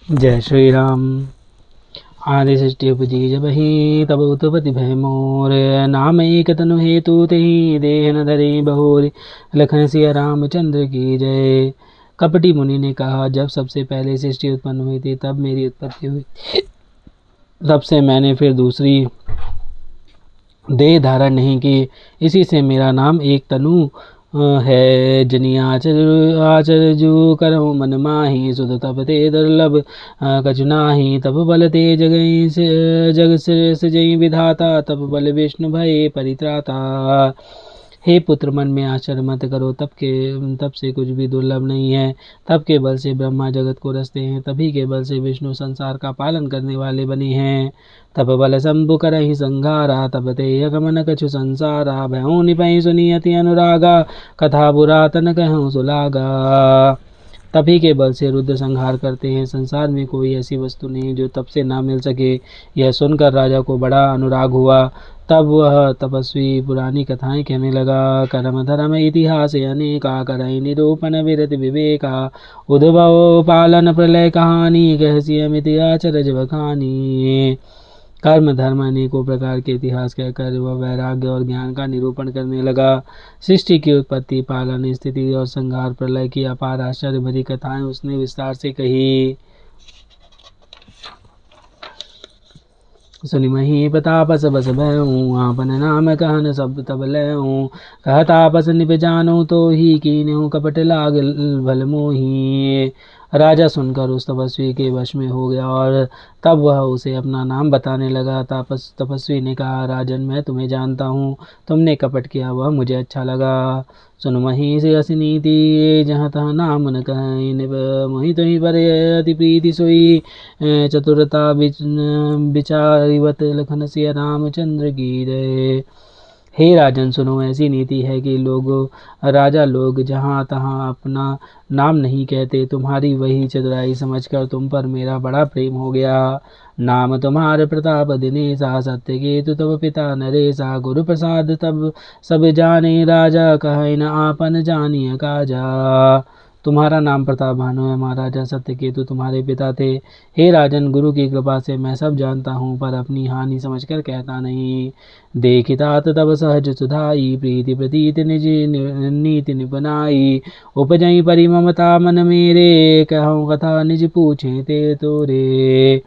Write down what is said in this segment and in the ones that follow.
जय श्री राम। आदि सृष्टि उपजी जब ही तब उत्पत्ति भय मोर, नाम एक तनु हेतु तेहि देह न धरे बहोर। लखन सिया रामचंद्र की जय। कपटी मुनि ने कहा, जब सबसे पहले सृष्टि उत्पन्न हुई थी तब मेरी उत्पत्ति हुई, तब से मैंने फिर दूसरी देह धारण नहीं की, इसी से मेरा नाम एक तनु है। जनि आचरजु करहु मन माही, सुध तप ते दुर्लभ कछु नाही। तप बल ते जग सृजई विधाता, तप बल विष्णु भय परित्राता। हे पुत्र, मन में आश्चर्य मत करो, तप से कुछ भी दुर्लभ नहीं है। तप के बल से ब्रह्मा जगत को रचते हैं, तभी के बल से विष्णु संसार का पालन करने वाले बने हैं। तप बल शंभु करहि संघारा, तप ते अगमन कछु संसारा। भयों निपहि सुनियति अनुरागा, कथा पुरातन कहूँ सुलागा। तभी के बल से रुद्र संहार करते हैं, संसार में कोई ऐसी वस्तु नहीं जो तप से ना मिल सके। यह सुनकर राजा को बड़ा अनुराग हुआ। तब वह तपस्वी पुरानी कथाएं कहने लगा। कर्म धर्म इतिहास अनेका, करहि निरूपण विरत विवेका। उद्भव पालन प्रलय कहानी, कहसी अमित आचरज बखानी। कर्म धर्म अनेकों प्रकार के इतिहास कहकर वह वैराग्य और ज्ञान का निरूपण करने लगा। सृष्टि की उत्पत्ति, पालन, स्थिति और संहार, प्रलय की अपार आश्चर्य भरी कथाएं उसने विस्तार से कही। सुनि मही प्रतापस बस भयऊँ, आपन नाम कहन सब तब लयऊँ। कहत आपस निप जानूँ, तो ही कीन्हु कपट लाग भल मोही। राजा सुनकर उस तपस्वी के वश में हो गया और तब वह उसे अपना नाम बताने लगा। तपस्वी ने कहा, राजन, मैं तुम्हें जानता हूँ, तुमने कपट किया वह मुझे अच्छा लगा। सुन मही से अस नीति, जहाँ तहाँ नाम न कहीं। मोहि तुहि पर अति प्रीति सोई, चतुरता विचारिवत लखन सिया रामचंद्र की जय। हे राजन, सुनो, ऐसी नीति है कि राजा लोग जहाँ तहाँ अपना नाम नहीं कहते। तुम्हारी वही चतुराई समझकर तुम पर मेरा बड़ा प्रेम हो गया। नाम तुम्हारे प्रताप दिनेशा, सत्य केतु तब पिता नरेशा। गुरु प्रसाद तब सब जाने, राजा कहे न आपन जानिय काजा। तुम्हारा नाम प्रताप भानु है महाराजा, सत्य केतु तुम्हारे पिता थे। हे राजन, गुरु की कृपा से मैं सब जानता हूँ, पर अपनी हानि समझकर कहता नहीं। देखितात तब सहज सुधाई, प्रीति प्रतीत निज नीति निपुनाई। उपजई परि ममता मन मेरे, कहूँ कथा निज पूछे ते तोरे।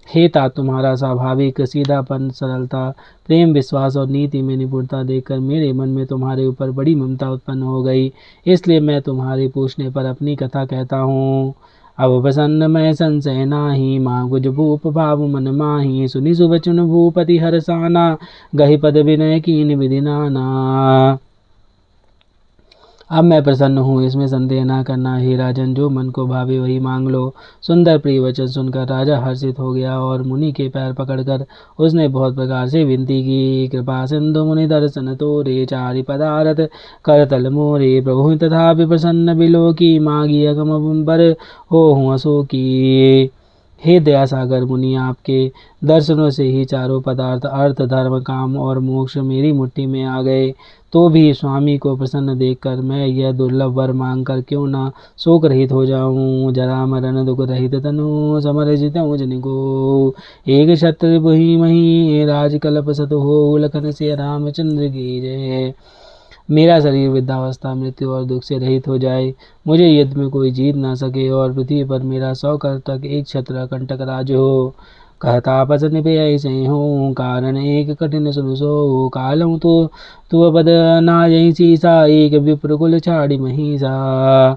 हे तात, तुम्हारा स्वाभाविक सीधापन, सरलता, प्रेम, विश्वास और नीति में निपुणता देखकर मेरे मन में तुम्हारे ऊपर बड़ी ममता उत्पन्न हो गई, इसलिए मैं तुम्हारे पूछने पर अपनी कथा कहता हूँ। अब प्रसन्न मैं संशय नाही, मांगुज भूप भाव मन माही। सुनि सुबचन भूपति हरसाना, गहि पद विनय कीन विधि नाना। अब मैं प्रसन्न हूँ, इसमें संदेह ना करना। हे राजन, जो मन को भावे वही मांग लो। सुंदर प्रिय वचन सुनकर राजा हर्षित हो गया और मुनि के पैर पकड़कर उसने बहुत प्रकार से विनती की। कृपा सिंधु मुनि दर्शन तोरे, चारि पदारथ कर तल मोरे। प्रभु तथा प्रसन्न बिलो की, मांगी अगम बर हो अशोकी। हे दया सागर मुनि, आपके दर्शनों से ही चारों पदार्थ, अर्थ, धर्म, काम और मोक्ष मेरी मुट्ठी में आ गए। तो भी स्वामी को प्रसन्न देखकर मैं यह दुर्लभ वर मांगकर क्यों ना शोक रहित हो जाऊं। जरा मरण दुख रहित तनु, समर जितऊं जन को। एक छत्र बुहि मही, राज कल्प सत हो। लखन से रामचंद्र की जय। मेरा शरीर वृद्धावस्था, मृत्यु और दुख से रहित हो जाए, मुझे युद्ध में कोई जीत ना सके और पृथ्वी पर मेरा 100 कर तक एक छत्र कंटक राज हो। कहता पस निपय से हो, कारण एक कठिन सुन सो। कालहूँ तो तु पद नायि सीसा, एक विप्र कुल छाड़ी महिषा।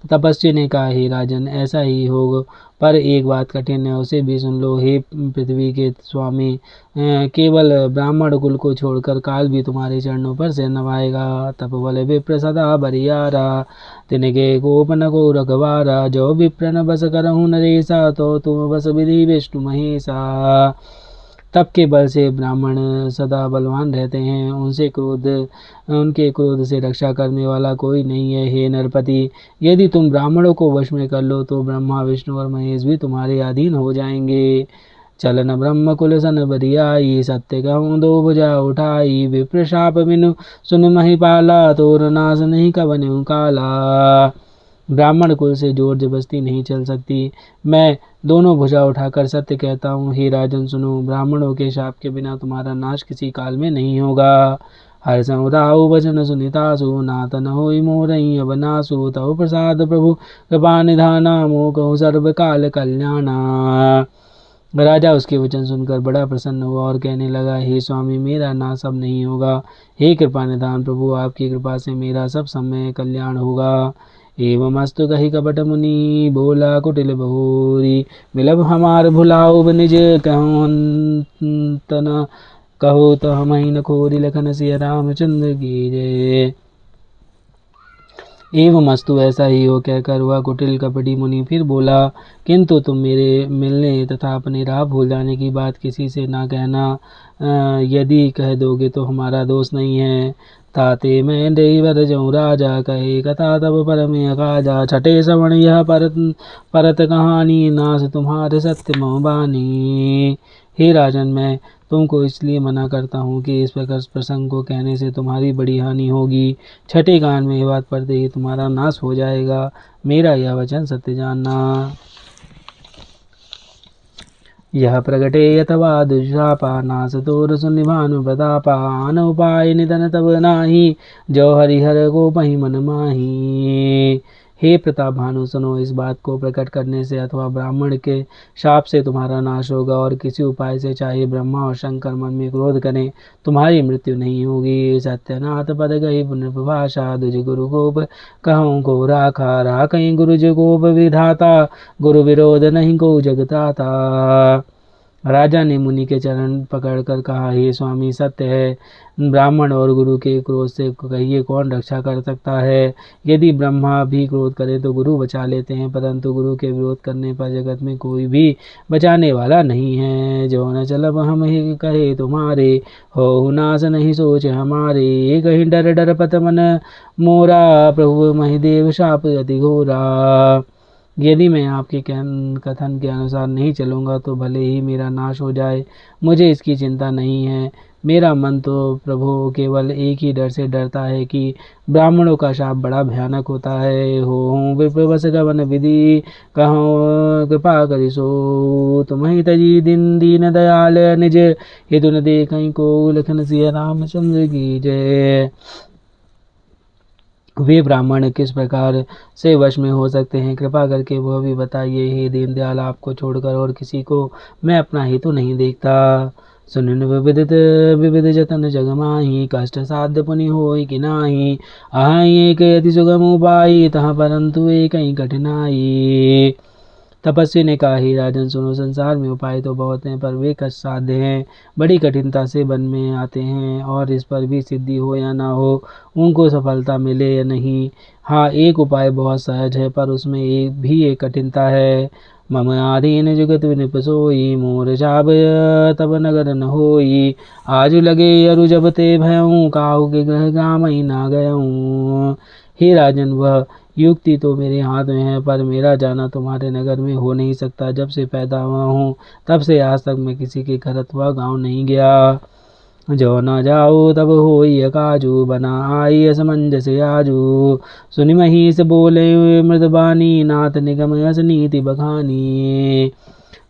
तपस्वी ने कहा, हे राजन, ऐसा ही हो, पर एक बात कठिन है, उसे भी सुन लो। हे पृथ्वी के स्वामी, केवल ब्राह्मण कुल को छोड़कर काल भी तुम्हारे चरणों पर सिर नवाएगा। तप बल विप्र सदा बरियारा, तिनके कोप न को रखवारा। जो विप्र न बस करहूँ नरेशा, तो तुम बस विधि विष्णु महेशा। तप के बल से ब्राह्मण सदा बलवान रहते हैं, उनके क्रोध से रक्षा करने वाला कोई नहीं है। हे नरपति, यदि तुम ब्राह्मणों को वश में कर लो तो ब्रह्मा, विष्णु और महेश भी तुम्हारे अधीन हो जाएंगे। चलन ब्रह्म कुल सन बरियाई, सत्य कहूँ दो भुजा उठाई। विप्र शाप बिनु सुन महिपाला, तोर नाश नहीं कबनु काला। ब्राह्मण कुल से जोर जबरदस्ती नहीं चल सकती। मैं दोनों भुजा उठाकर सत्य कहता हूँ, हे राजन सुनो, ब्राह्मणों के शाप के बिना तुम्हारा नाश किसी काल में नहीं होगा। हर समुदाऊ वचन सुनितासु, नातन होई मोरई अबनासु, तव प्रसाद प्रभु कृपा निधाना, मोह सर्व काल कल्याणा। राजा उसके वचन सुनकर बड़ा प्रसन्न हुआ और कहने लगा, हे स्वामी, मेरा नाश अब नहीं होगा। हे कृपा निधान प्रभु, आपकी कृपा से मेरा सब समय कल्याण होगा। एवमस्तु कही कपट मुनि, बोला कुटिल बहोरी, विलभ हमार भुलाओ निज, कहूँ तन कहो तो हम न खोरी, लखन सिया रामचंद्र की जय। एवं अस्तु, ऐसा ही हो कहकर वह कुटिल कपटी मुनि फिर बोला, किंतु तुम मेरे मिलने तथा अपने राह भूल जाने की बात किसी से ना कहना। यदि कह दोगे तो हमारा दोष नहीं है। ताते मैं देवर जऊँ राजा, कहे कथा तब परम काजा, छठे श्रवण यह परत कहानी, नाश तुम्हारे सत्य मोहबानी। हे राजन, मैं तुमको इसलिए मना करता हूँ कि इस प्रकार प्रसंग को कहने से तुम्हारी बड़ी हानि होगी। छठे कान में यह बात पड़ते ही तुम्हारा नाश हो जाएगा। मेरा यह वचन सत्य जानना। यह प्रगटे अथवा दुष्शापा, नाश तोर सुनिभानु प्रतापा, आन उपाय निधन तब नाही, जो हरिहर को पही मन माही। हे प्रताप भानु, सुनो, इस बात को प्रकट करने से अथवा ब्राह्मण के शाप से तुम्हारा नाश होगा, और किसी उपाय से चाहे ब्रह्मा और शंकर मन में क्रोध करें, तुम्हारी मृत्यु नहीं होगी। सत्यनाथ पद गई पुण्यप्रभाषा, दुज गुरु गोप कहूँ को राखा, राखई गुरुज गोप विधाता, गुरु विरोध नहीं को जगताता। राजा ने मुनि के चरण पकड़कर कहा, हे स्वामी, सत्य है, ब्राह्मण और गुरु के क्रोध से कहिए कौन रक्षा कर सकता है। यदि ब्रह्मा भी क्रोध करे तो गुरु बचा लेते हैं, परंतु गुरु के विरोध करने पर जगत में कोई भी बचाने वाला नहीं है। जो न चलब हम ही कहे तुम्हारे, हो नाश नहीं सोच हमारे, कहीं डर डर पत मन मोरा, प्रभु महिदेव शाप अति घोरा। यदि मैं आपके कथन के अनुसार नहीं चलूँगा तो भले ही मेरा नाश हो जाए, मुझे इसकी चिंता नहीं है। मेरा मन तो प्रभु केवल एक ही डर से डरता है कि ब्राह्मणों का शाप बड़ा भयानक होता है। हो विप्रवस गवन विधि, कहूँ कृपा करिसो, तुम्हें तजी दिन दीन दयाल निज, हेतु न देखई को, लखन सिया रामचंद्र की जय। वे ब्राह्मण किस प्रकार से वश में हो सकते हैं, कृपा करके वह भी बताइए। हे दीनदयाल, आपको छोड़कर और किसी को मैं अपना हेतु नहीं देखता। सुनिन विविध जतन जग माही, कष्ट साध्य पुनि होई कि नाही, आही एक अति सुगम उपाय, तहाँ परंतु एक कठिनाई। तपस्वी ने कहा, हे राजन सुनो, संसार में उपाय तो बहुत हैं, पर वे कष्ट साध्य हैं, बड़ी कठिनता से वन में आते हैं, और इस पर भी सिद्धि हो या ना हो, उनको सफलता मिले या नहीं। हाँ, एक उपाय बहुत सहज है, पर उसमें एक कठिनता है। मम आधीन जुगत विनिप सोई, मोर जाब तब नगर न होई, आज लगे अरु जब ते भयऊँ, काहू के ग्रह गाम ही ना गयऊँ। हे राजन, वह युक्ति तो मेरे हाथ में है, पर मेरा जाना तुम्हारे नगर में हो नहीं सकता। जब से पैदा हुआ हूँ तब से आज तक मैं किसी के घर अथवा गाँव नहीं गया। जो न जाओ तब होई अकाजू, बना आई असमंजस आजू, सुनि महिष बोले मृदबानी, नाथ निगम अस नीति बखानी।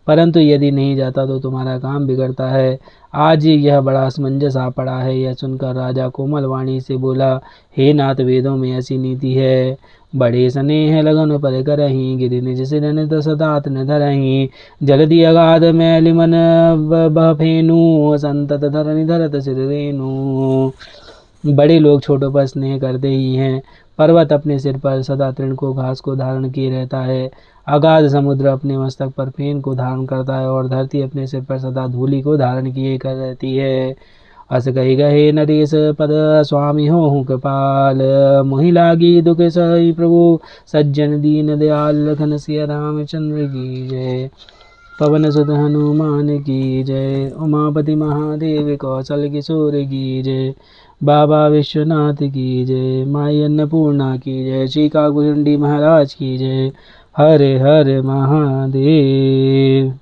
परंतु यदि नहीं जाता तो तुम्हारा काम बिगड़ता है। आज यह बड़ा असमंजस आ पड़ा है। यह सुनकर राजा कोमल वाणी से बोला, हे नाथ, वेदों में ऐसी नीति है, बड़े स्नेह लगन पर करही, गिरि निज सिर नित सदात न धरही, जलधि अगाध मैलि मन बह फेनु, संतत धरनि धरत सिर रेनु। बड़े लोग छोटों पर स्नेह करते ही हैं। पर्वत अपने सिर पर सदा तृण को घास को धारण किए रहता है, अगाध समुद्र अपने मस्तक पर फेन को धारण करता है, और धरती अपने सिर पर सदा धूलि को धारण किए कर रहती है। अस कही गहे नरेश पद, स्वामी हो कृपाल, मोहि लागी दुख सही प्रभु, सज्जन दीन दयाल, लखन सिया रामचंद्र की जय। पवन सुत हनुमान की जय। उमापति महादेव कौशल किशोर की जय। बाबा विश्वनाथ की जय। माई अन्नपूर्णा की जय। श्री काकुचंडी महाराज की जय। हरे हरे महादेव।